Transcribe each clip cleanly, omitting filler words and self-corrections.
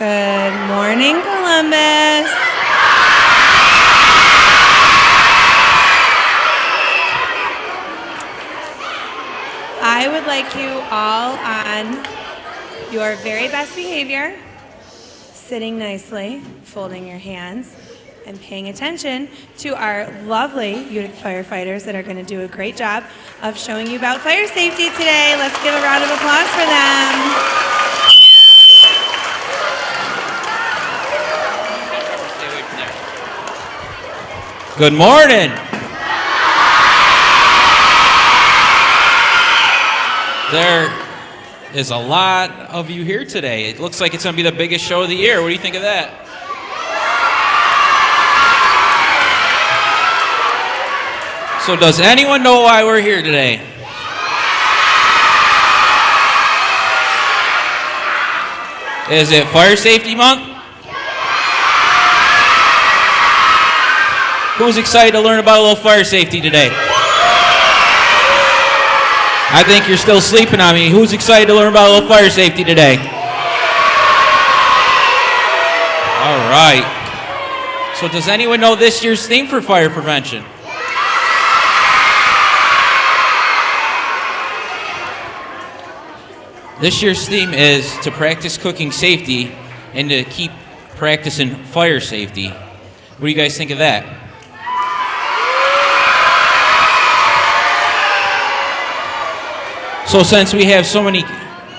Good morning, Columbus. I would like you all on your very best behavior, sitting nicely, folding your hands, and paying attention to our lovely Utica firefighters that are going to do a great job of showing you about fire safety today. Let's give a round of applause for them. Good morning. There is a lot of you here today. It looks like it's going to be the biggest show of the year. What do you think of that? So does anyone know why we're here today? Is it Fire Safety Month? Who's excited to learn about a little fire safety today? I think you're still sleeping on me. Who's excited to learn about a little fire safety today? All right. So does anyone know this year's theme for fire prevention? This year's theme is to practice cooking safety and to keep practicing fire safety. What do you guys think of that? So since we have so many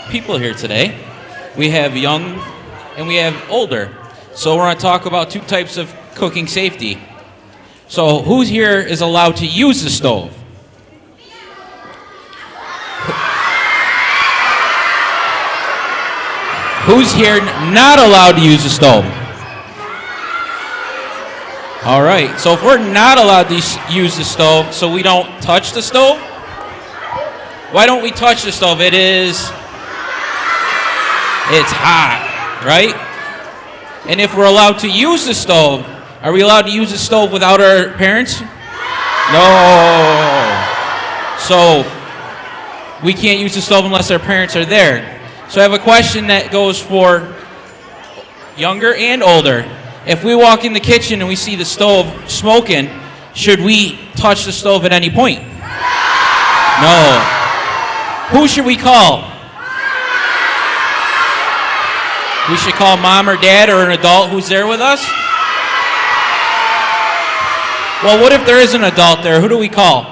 people here today, we have young and we have older. So we're going to talk about two types of cooking safety. So who here is allowed to use the stove? Who's here not allowed to use the stove? All right, so if we're not allowed to use the stove, so we don't touch the stove? Why don't we touch the stove? It's hot, right? And if we're allowed to use the stove, are we allowed to use the stove without our parents? No. So we can't use the stove unless our parents are there. So I have a question that goes for younger and older. If we walk in the kitchen and we see the stove smoking, should we touch the stove at any point? No. Who should we call? We should call mom or dad or an adult who's there with us? Well, what if there is an adult there? Who do we call? 9.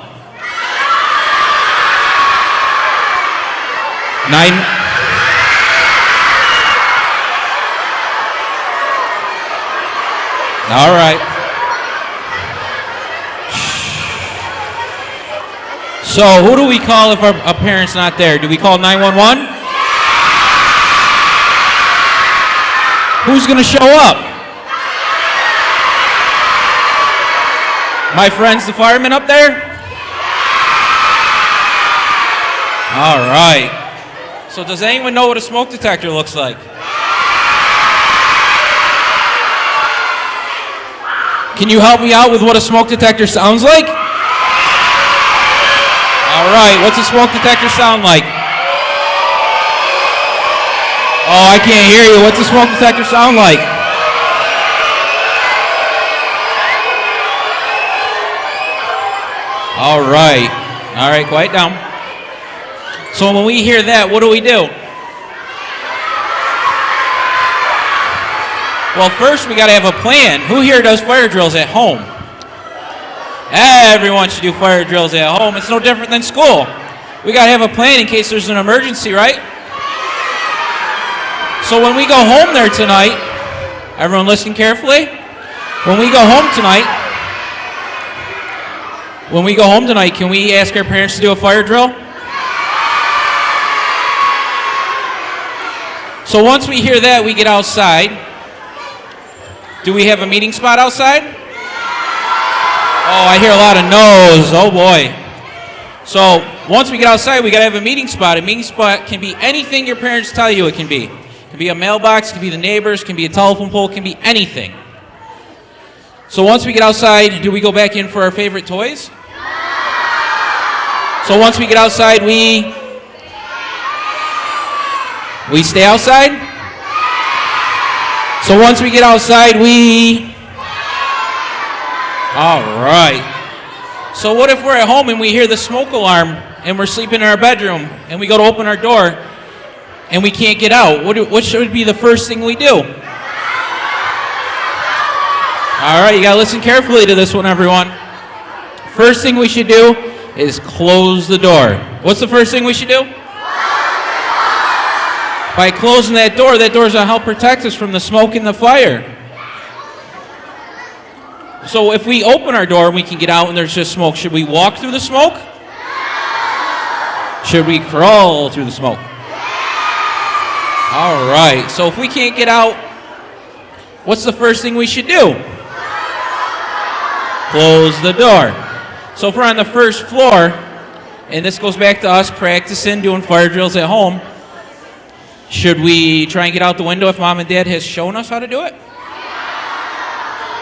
All right. So who do we call if our parent's not there? Do we call 911? Who's going to show up? My friends, the firemen up there? All right. So does anyone know what a smoke detector looks like? Can you help me out with what a smoke detector sounds like? All right, what's a smoke detector sound like? Oh, I can't hear you. What's a smoke detector sound like? All right, quiet down. So when we hear that, what do we do? Well, first we got to have a plan. Who here does fire drills at home? Everyone should do fire drills at home. It's no different than school. We got to have a plan in case there's an emergency, right? So when we go home there tonight, everyone listen carefully. When we go home tonight, can we ask our parents to do a fire drill? So once we hear that, we get outside. Do we have a meeting spot outside? Oh, I hear a lot of no's. Oh, boy. So once we get outside, we got to have a meeting spot. A meeting spot can be anything your parents tell you it can be. It can be a mailbox, it can be the neighbors, it can be a telephone pole, it can be anything. So once we get outside, do we go back in for our favorite toys? So once we get outside, we stay outside? So once we get outside, all right. So what if we're at home and we hear the smoke alarm and we're sleeping in our bedroom and we go to open our door and we can't get out? What should be the first thing we do? All right, you got to listen carefully to this one, everyone. First thing we should do is close the door. What's the first thing we should do? By closing that door is going to help protect us from the smoke and the fire. So if we open our door and we can get out and there's just smoke, should we walk through the smoke? Should we crawl through the smoke? All right, so if we can't get out, what's the first thing we should do? Close the door. So if we're on the first floor, and this goes back to us practicing doing fire drills at home, should we try and get out the window if mom and dad has shown us how to do it?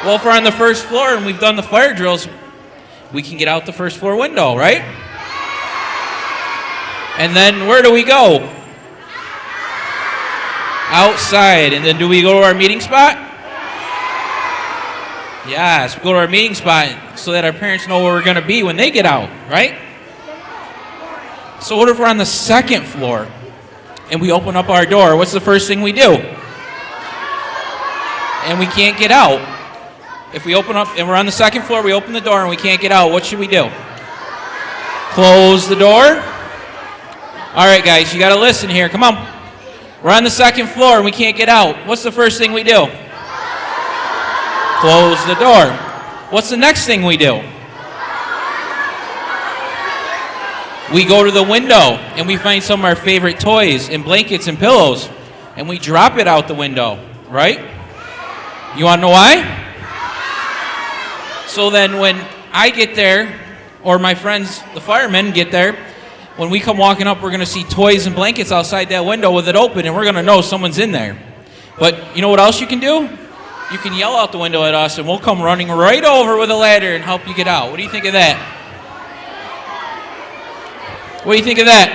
Well, if we're on the first floor and we've done the fire drills, we can get out the first floor window, right? And then where do we go? Outside. And then do we go to our meeting spot? Yes, we go to our meeting spot so that our parents know where we're going to be when they get out, right? So what if we're on the second floor and we open up our door? What's the first thing we do? And we can't get out. If we open up and we're on the second floor, we open the door and we can't get out, what should we do? Close the door. All right, guys, you got to listen here. Come on. We're on the second floor and we can't get out. What's the first thing we do? Close the door. What's the next thing we do? We go to the window and we find some of our favorite toys and blankets and pillows and we drop it out the window, right? You want to know why? So then when I get there, or my friends, the firemen, get there, when we come walking up, we're going to see toys and blankets outside that window with it open, and we're going to know someone's in there. But you know what else you can do? You can yell out the window at us, and we'll come running right over with a ladder and help you get out. What do you think of that? What do you think of that?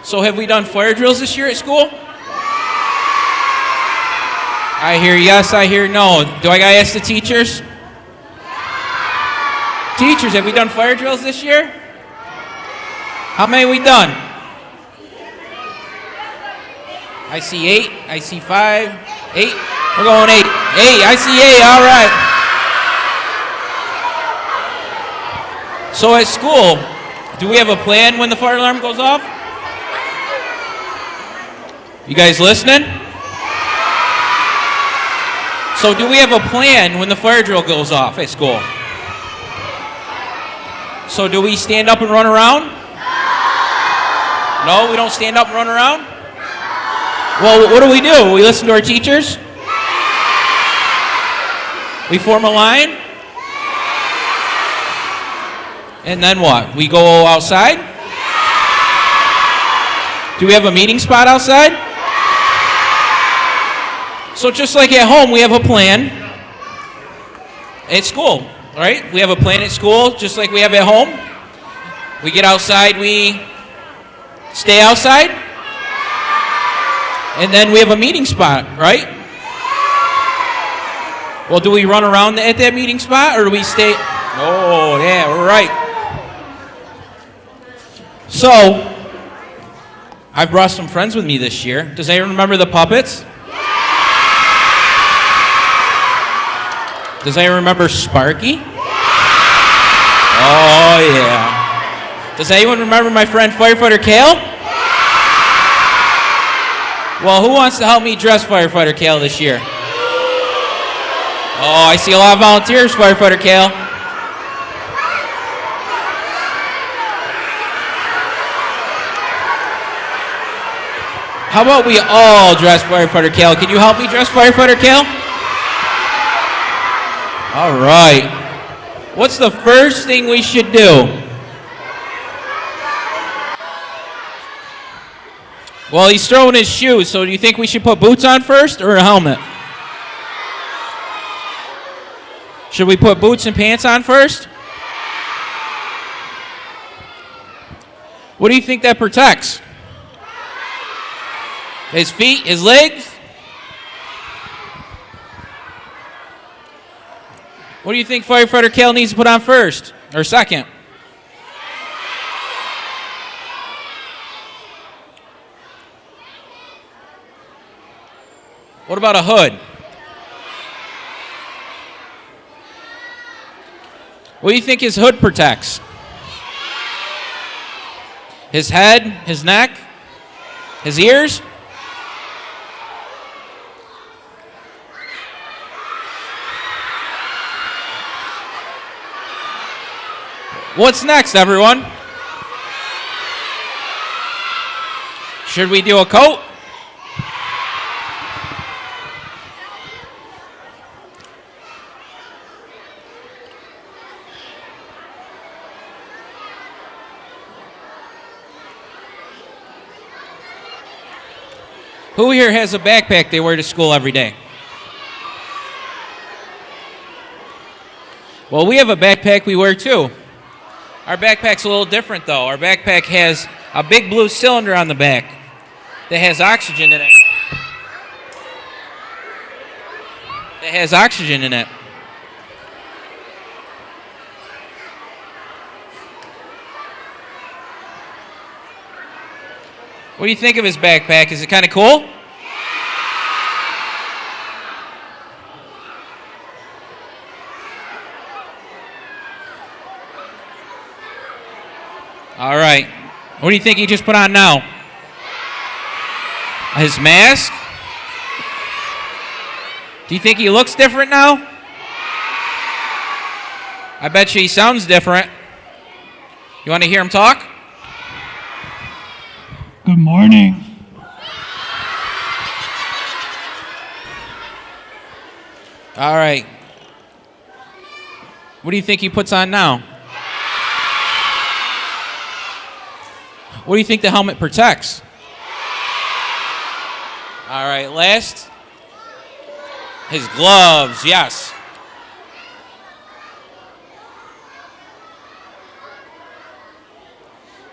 Good? So have we done fire drills this year at school? I hear yes, I hear no. Do I gotta ask the teachers? Teachers, have we done fire drills this year? How many have we done? I see 8, I see 5, 8. We're going 8. 8, I see 8, all right. So at school, do we have a plan when the fire alarm goes off? You guys listening? So do we have a plan when the fire drill goes off at school? So do we stand up and run around? No, we don't stand up and run around? Well, what do? We listen to our teachers? We form a line? And then what? We go outside? Do we have a meeting spot outside? So just like at home, we have a plan at school, right? We have a plan at school just like we have at home. We get outside, we stay outside, and then we have a meeting spot, right? Well, do we run around at that meeting spot or do we stay? Oh, yeah, we're right. So, I've brought some friends with me this year. Does anyone remember the puppets? Does anyone remember Sparky? Oh, yeah. Does anyone remember my friend Firefighter Kale? Well, who wants to help me dress Firefighter Kale this year? Oh, I see a lot of volunteers, Firefighter Kale. How about we all dress Firefighter Kale? Can you help me dress Firefighter Kale? All right. What's the first thing we should do? Well, he's throwing his shoes, so do you think we should put boots on first or a helmet? Should we put boots and pants on first? What do you think that protects? His feet, his legs. What do you think Firefighter Cal needs to put on first or second? What about a hood? What do you think his hood protects? His head, his neck, his ears? What's next, everyone? Should we do a coat? Who here has a backpack they wear to school every day? Well, we have a backpack we wear too. Our backpack's a little different though. Our backpack has a big blue cylinder on the back that has oxygen in it. What do you think of his backpack? Is it kind of cool? All right. What do you think he just put on now? His mask? Do you think he looks different now? I bet you he sounds different. You want to hear him talk? Good morning. All right. What do you think he puts on now? What do you think the helmet protects? All right, last. His gloves, yes.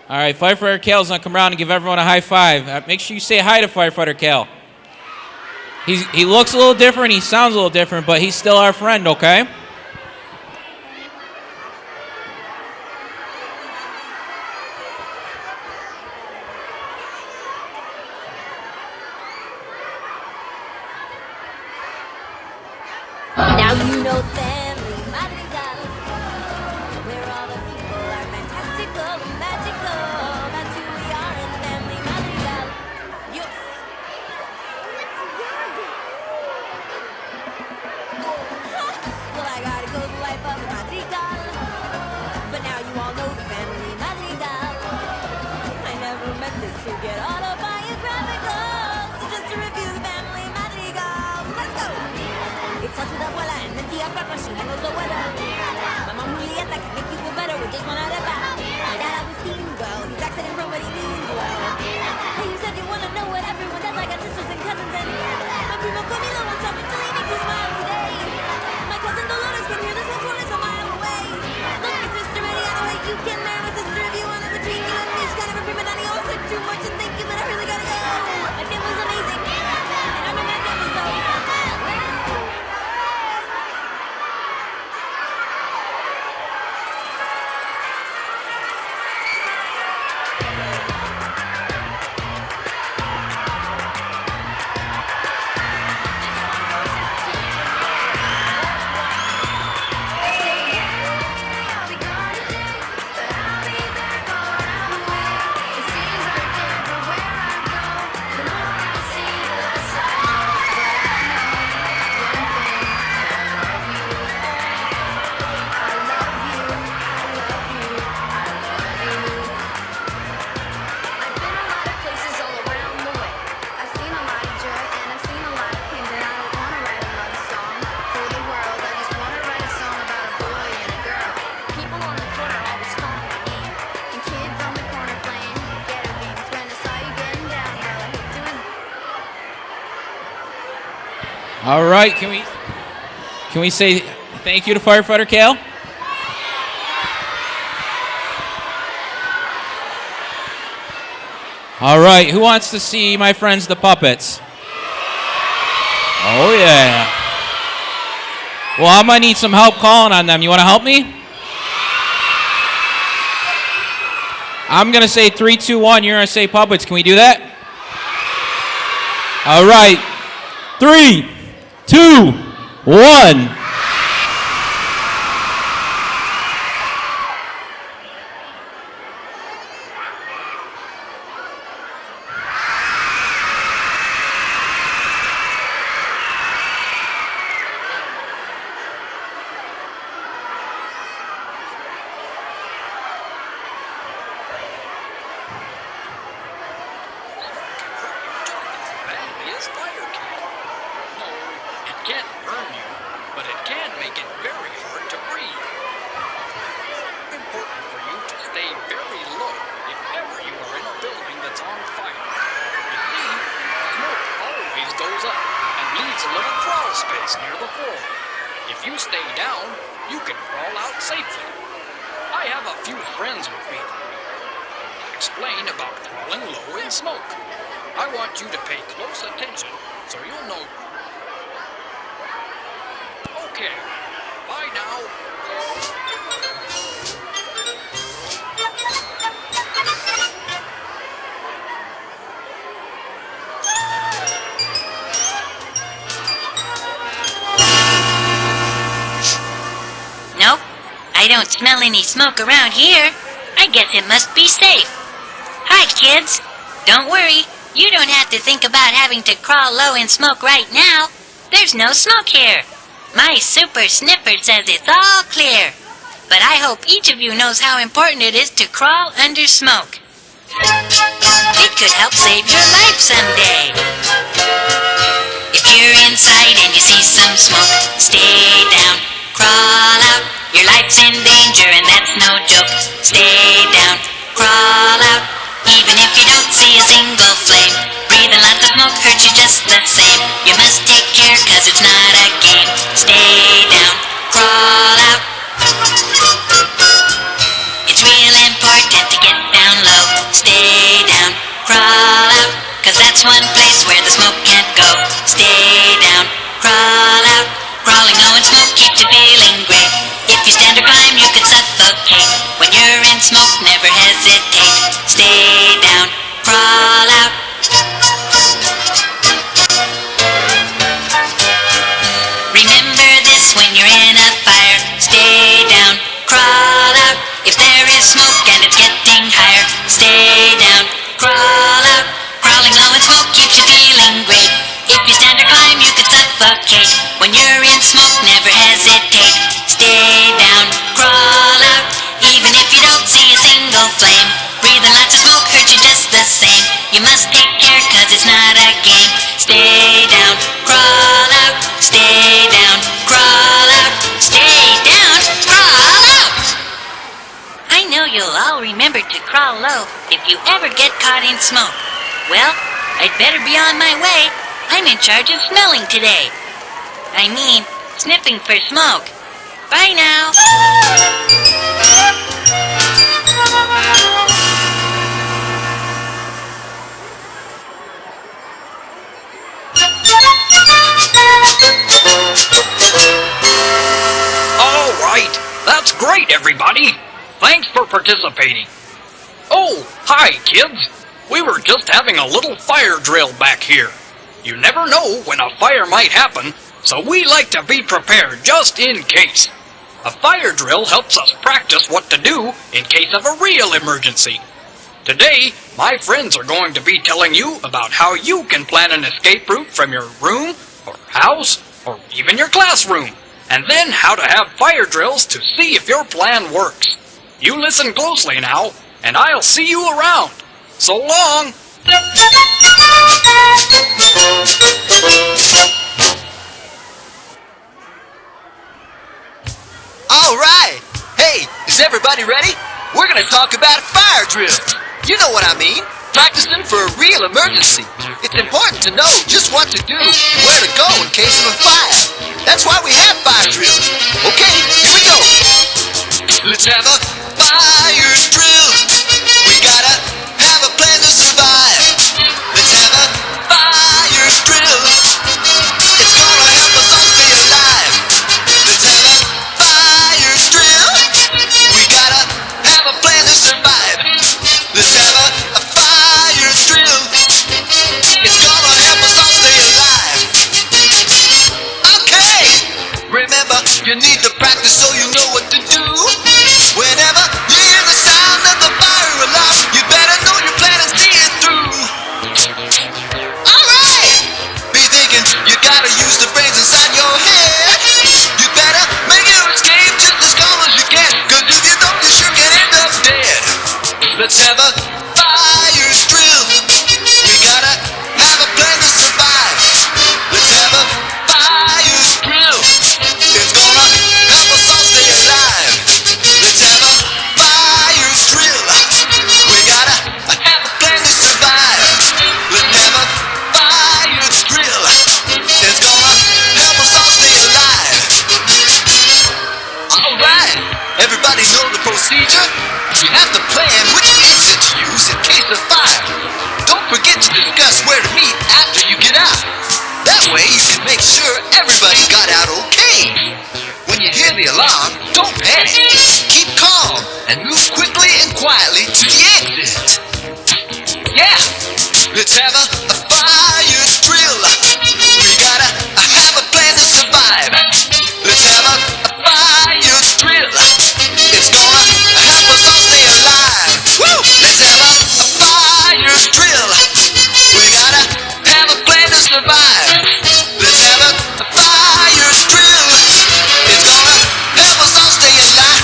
All right, Firefighter Cal's gonna come around and give everyone a high five. Make sure you say hi to Firefighter Cal. He looks a little different, he sounds a little different, but he's still our friend, okay? Now you know family, madrigal, where all the people are fantastical and magical. That's who we are in family madrigal. Yes. Well, I gotta go the life of a madrigal, but now you all know the family madrigal. I never meant this to get autobiographical, so just to review the family madrigal. Let's go. It starts with abuela and then tia Papa, she handles the weather. My mom Julieta can make you feel better with just one out of that. My dad Agustin, well, he's accident prone but he means well. Hey, you said you wanna know what everyone does. I got sisters and cousins and my primo Camilo wants something to make you smile today. My cousin Dolores can hear this whole corner's a mile away. Look, my sister Mariana, wait, you can marry my sister if you want it between you and me. She's kind of a prima donna, you all said too much and thank you, but I really gotta go. My family's amazing, and I'm in my family, so All right, can we say thank you to Firefighter Cal? All right, who wants to see my friends the puppets? Oh, yeah. Well, I'm going to need some help calling on them. You want to help me? I'm going to say 3, 2, 1. You're going to say puppets. Can we do that? All right. 3, 2, 1. Is fire can. No, it can't burn you, but it can make it very hard to breathe. Important for you to stay very low if ever you are in a building that's on fire. You see, smoke always goes up and leaves a little crawl space near the floor. If you stay down, you can crawl out safely. I have a few friends with me today. Explain about crawling low in smoke. I want you to pay close attention so you'll know. Okay, bye now. Nope, I don't smell any smoke around here. I guess it must be safe. Hi, kids. Don't worry. You don't have to think about having to crawl low in smoke right now. There's no smoke here. My super sniffer says it's all clear. But I hope each of you knows how important it is to crawl under smoke. It could help save your life someday. If you're inside and you see some smoke, stay down, crawl out. Your life's in danger and that's no joke. Stay down, crawl out. Even if you don't see a single flame, breathing lots of smoke hurts you just the same. You must take care cause it's not a game. Stay down, crawl out. It's real important to get down low. Stay down, crawl out. Cause that's one place where the smoke can't go. Stay down, crawl out. Crawling low in smoke keeps you feeling great. If you stand or climb you can suffocate. When you're in smoke never hesitate. Stay down, crawl out. Remember this when you're in a fire. Stay down, crawl out. If there is smoke and it's getting higher, stay down, crawl out. Crawling low in smoke keeps you feeling great. If you stand or climb you can suffocate. When you're in smoke never hesitate. Stay down, crawl out. Even if you don't see a single flame, breathing lots of smoke hurts you just the same. You must take care cause it's not a game. Stay down, crawl out. Stay down, crawl out. Stay down, crawl out. I know you'll all remember to crawl low if you ever get caught in smoke. Well, I'd better be on my way. I'm in charge of smelling today. I mean, sniffing for smoke. Bye now. All right, that's great, everybody. Thanks for participating. Oh, hi, kids. We were just having a little fire drill back here. You never know when a fire might happen, so we like to be prepared just in case. A fire drill helps us practice what to do in case of a real emergency. Today, my friends are going to be telling you about how you can plan an escape route from your room, or house, or even your classroom, and then how to have fire drills to see if your plan works. You listen closely now, and I'll see you around. So long! All right. Hey, is everybody ready? We're going to talk about fire drills. You know what I mean. Practicing for a real emergency. It's important to know just what to do and where to go in case of a fire. That's why we have fire drills. Okay, here we go. Let's have a fire drill. We gotta have a plan to survive. Let's have a fire's drill. We gotta have a plan to survive. Let's have a fire's drill. It's gonna help us all stay alive. Let's have a fire's drill. We gotta have a plan to survive. Let's have a fire's drill. It's gonna help us all stay alive. Alright, everybody know the procedure? You have to plan which exit to use in case of fire. Don't forget to discuss where to meet after you get out. That way you can make sure everybody got out okay. When you hear the alarm, don't panic. Keep calm and move quickly and quietly to the exit. Yeah, let's have a fire's drill. We gotta have a plan to survive. Let's have a fire's drill. It's gonna help us all stay alive. Woo! Let's have a fire's drill. We gotta have a plan to survive. Let's have a fire's drill. It's gonna help us all stay alive.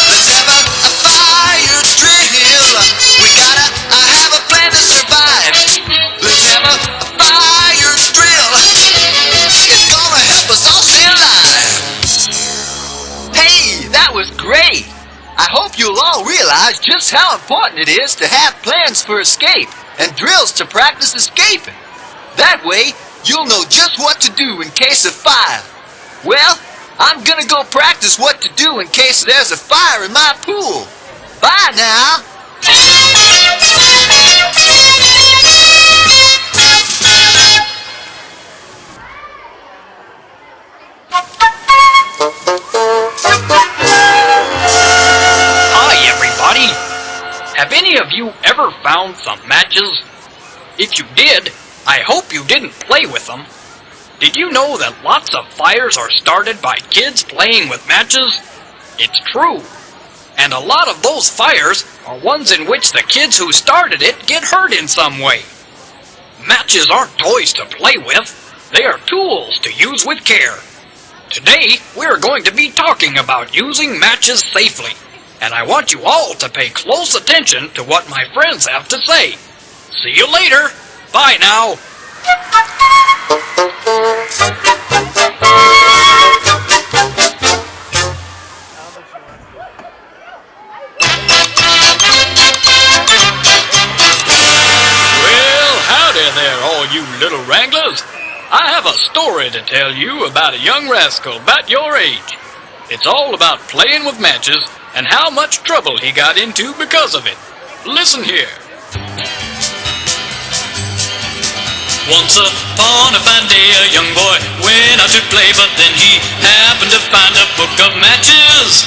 Let's have a fire's drill. We gotta have a plan to survive. Let's have a fire's drill. It's gonna help us all stay alive. Hey, that was great! I hope you'll all realize just how important it is to have plans for escape and drills to practice escaping. That way, you'll know just what to do in case of fire. Well, I'm gonna go practice what to do in case there's a fire in my pool. Bye now! Hi, everybody. Have any of you ever found some matches? If you did, I hope you didn't play with them. Did you know that lots of fires are started by kids playing with matches? It's true. And a lot of those fires are ones in which the kids who started it get hurt in some way. Matches aren't toys to play with. They are tools to use with care. Today, we're going to be talking about using matches safely. And I want you all to pay close attention to what my friends have to say. See you later. Bye now. Well, howdy there, all you little wranglers. I have a story to tell you about a young rascal about your age. It's all about playing with matches and how much trouble he got into because of it. Listen here. Once upon a fine day, a young boy went out to play, but then he happened to find a book of matches.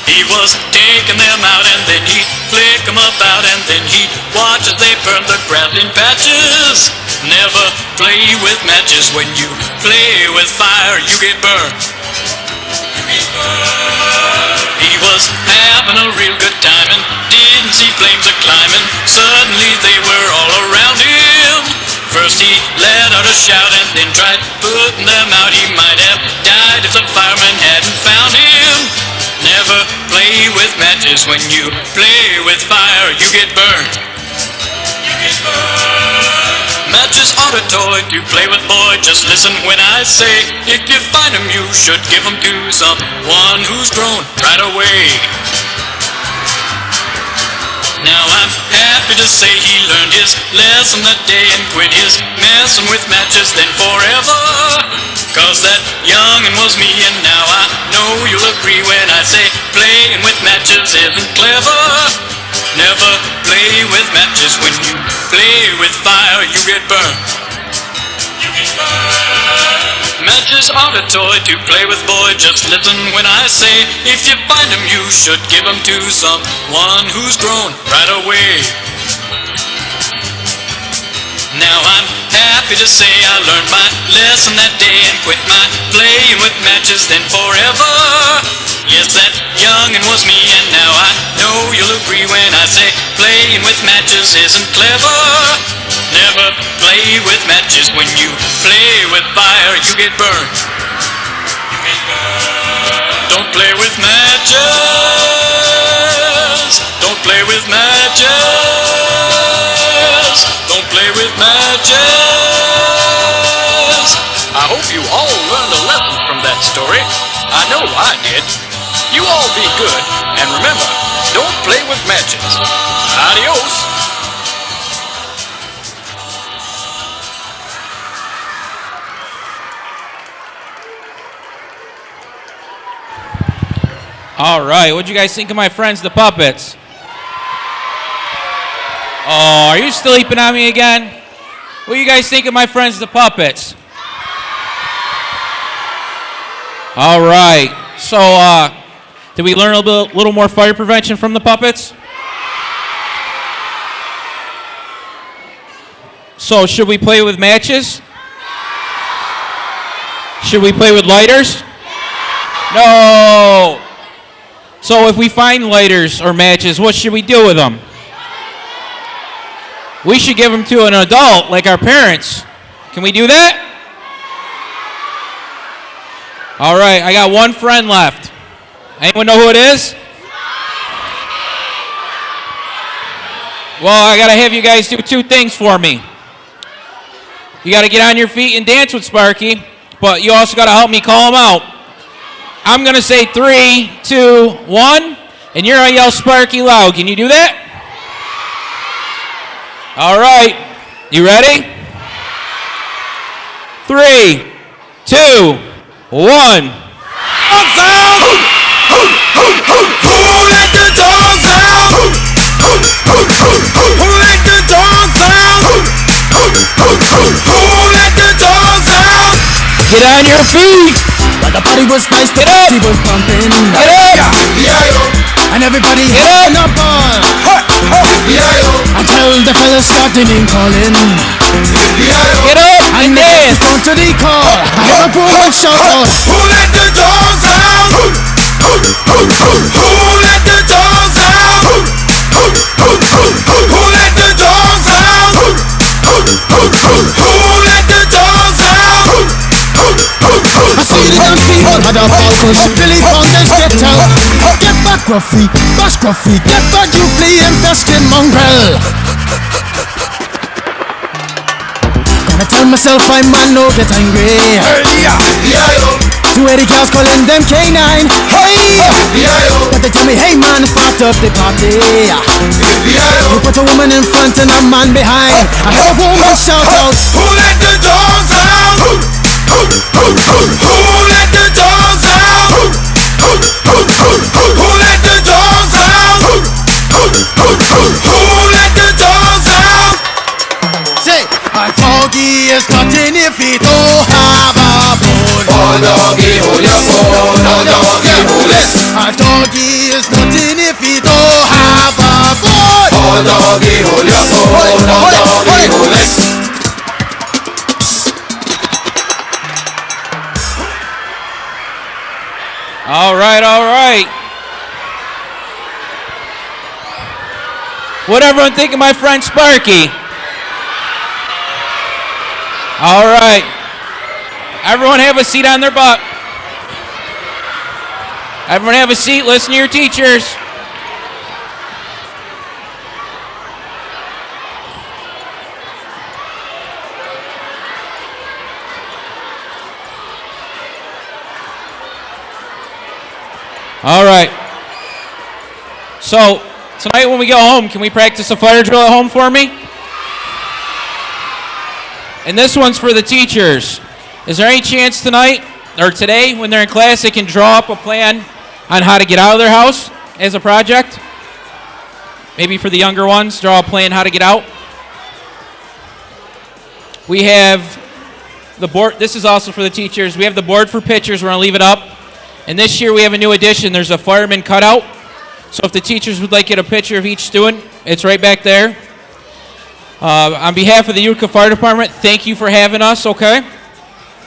He was taking them out, and then he'd flick them about, and then he'd watch as they burned the grass in patches. Never play with matches. When you play with fire, you get burned. He was having a real good time and didn't see flames a-climbing. Suddenly they were all around him. First he let out a shout and then tried putting them out. He might have died if the fireman hadn't found him. Never play with matches. When you play with fire, you get burned. You get burned. Matches aren't a toy to play with, boy. Just listen when I say, if you find them, you should give them to someone who's grown right away. Now I'm happy to say he learned his lesson that day and quit his messing with matches then forever. Cause that young'un was me, and now I know you'll agree when I say playing with matches isn't clever. Never play with matches. When you play with fire, you get burned. You get burned. Matches aren't a toy to play with, boy. Just listen when I say, if you find them, you should give them to someone who's grown right away. Now I'm happy to say I learned my lesson that day and quit my playing with matches then forever. Yes, that young'un was me, and now I know you'll agree when I say playing with matches isn't clever. Never play with matches. When you play with fire, you get burned. You get burned. Don't play with matches. Don't play with matches. All right, what'd you guys think of my friends, the puppets? Oh, are you sleeping on me again? What do you guys think of my friends, the puppets? All right, so did we learn a little more fire prevention from the puppets? So should we play with matches? Should we play with lighters? No! So if we find lighters or matches, what should we do with them? We should give them to an adult, like our parents. Can we do that? All right, I got one friend left. Anyone know who it is? Well, I got to have you guys do two things for me. You got to get on your feet and dance with Sparky, but you also got to help me call him out. I'm going to say 3, 2, 1, and you're going to yell Sparky loud. Can you do that? All right. You ready? 3, 2, 1. Dogs out! Who let the dogs out? Who let the dogs out? Who let the dogs out? Get on your feet! But the party was nice, get up! it was pumping. Get up! And everybody get having up! a ball. Until the fellas started name calling. Get up and dance! Go to the call. I heard a poor one shout out. Who let the dogs out? Who let the dogs out? Who let the dogs out? Who let the dogs out? I see the young people had a ball push. Billy Bondage get out. Get back, Ruffy, bash Ruffy. Get back, you flea infested mongrel. Gonna tell myself I man no get angry. Two Eddie girls calling them K9. Hey! But they tell me, hey man, start up the party. You put a woman in front and a man behind. I heard a woman shout out. Who let the dogs out? Who let the dogs out? Who let the dogs out? Who let the dogs out? Say, a doggy is nothing if he don't have a bone. Oh doggy, hold your bone. Oh doggy, hold it. A doggy is nothing if he don't have a bone. Oh doggy, hold your bone. Oh doggy, hold it. All right, all right. What everyone think of my friend Sparky? All right. Everyone have a seat on their butt. Everyone have a seat, listen to your teachers. All right. So, tonight when we go home, can we practice a fire drill at home for me? And this one's for the teachers. Is there any chance tonight, or today, when they're in class, they can draw up a plan on how to get out of their house as a project? Maybe for the younger ones, draw a plan how to get out. We have the board. This is also for the teachers. We have the board for pictures. We're going to leave it up. And this year we have a new addition. There's a fireman cutout. So if the teachers would like to get a picture of each student, it's right back there. On behalf of the Utica Fire Department, thank you for having us, okay?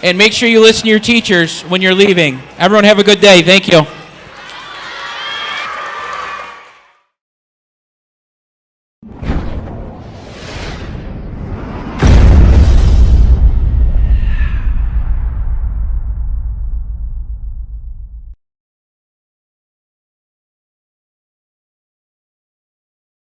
And make sure you listen to your teachers when you're leaving. Everyone have a good day. Thank you.